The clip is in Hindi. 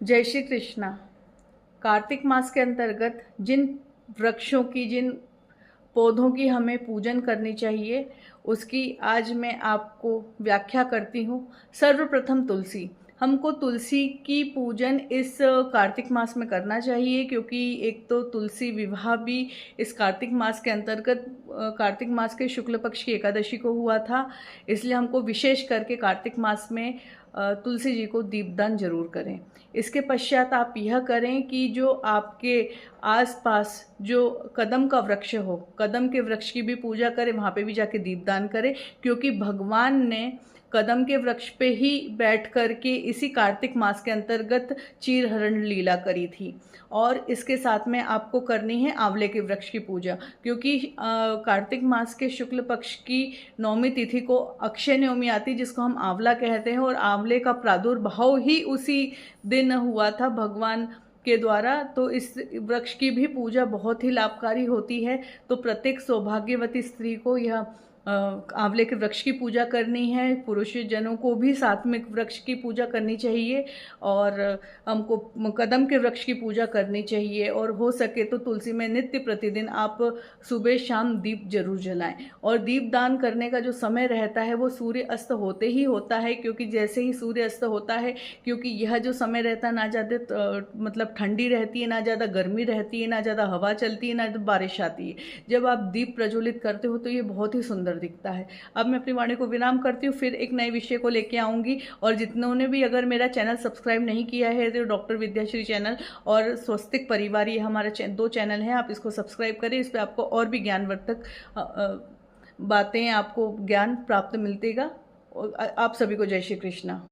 जय श्री कृष्णा। कार्तिक मास के अंतर्गत जिन वृक्षों की, जिन पौधों की हमें पूजन करनी चाहिए, उसकी आज मैं आपको व्याख्या करती हूँ। सर्वप्रथम तुलसी। हमको तुलसी की पूजन इस कार्तिक मास में करना चाहिए, क्योंकि एक तो तुलसी विवाह भी इस कार्तिक मास के अंतर्गत कार्तिक मास के शुक्ल पक्ष की एकादशी को हुआ था। इसलिए हमको विशेष करके कार्तिक मास में तुलसी जी को दीपदान जरूर करें। इसके पश्चात आप यह करें कि जो आपके आसपास जो कदम का वृक्ष हो, कदम के वृक्ष की भी पूजा करें, वहाँ पे भी जाके दीपदान करें, क्योंकि भगवान ने कदम के वृक्ष पे ही बैठ कर के इसी कार्तिक मास के अंतर्गत चीरहरण लीला करी थी। और इसके साथ में आपको करनी है आंवले के वृक्ष की पूजा, क्योंकि कार्तिक मास के शुक्ल पक्ष की नौमी तिथि को अक्षय नवमी आती, जिसको हम आंवला कहते हैं, और आंवले का प्रादुर्भाव ही उसी दिन हुआ था भगवान के द्वारा। तो इस वृक्ष की भी पूजा बहुत ही लाभकारी होती है। तो प्रत्येक सौभाग्यवती स्त्री को यह आंवले के वृक्ष की पूजा करनी है। पुरुष जनों को भी साथ में वृक्ष की पूजा करनी चाहिए, और हमको कदम के वृक्ष की पूजा करनी चाहिए। और हो सके तो तुलसी में नित्य प्रतिदिन आप सुबह शाम दीप जरूर जलाएं। और दीप दान करने का जो समय रहता है वो सूर्य अस्त होते ही होता है, क्योंकि जैसे ही सूर्य अस्त होता है, क्योंकि यह जो समय रहता है ना ज़्यादा मतलब ठंडी रहती है, ना ज़्यादा गर्मी रहती है, ना ज़्यादा हवा चलती है, ना बारिश आती है। जब आप दीप प्रज्वलित करते हो तो ये बहुत ही सुंदर दिखता है। अब मैं अपनी वाणी को विराम करती हूँ, फिर एक नए विषय को लेके आऊँगी। और जितनों भी अगर मेरा चैनल सब्सक्राइब नहीं किया है तो डॉक्टर विद्याश्री चैनल और स्वस्तिक परिवार, ये हमारा दो चैनल हैं, आप इसको सब्सक्राइब करें। इस पर आपको और भी ज्ञानवर्धक बातें, आपको ज्ञान प्राप्त मिलतेगा। आप सभी को जय श्री कृष्णा।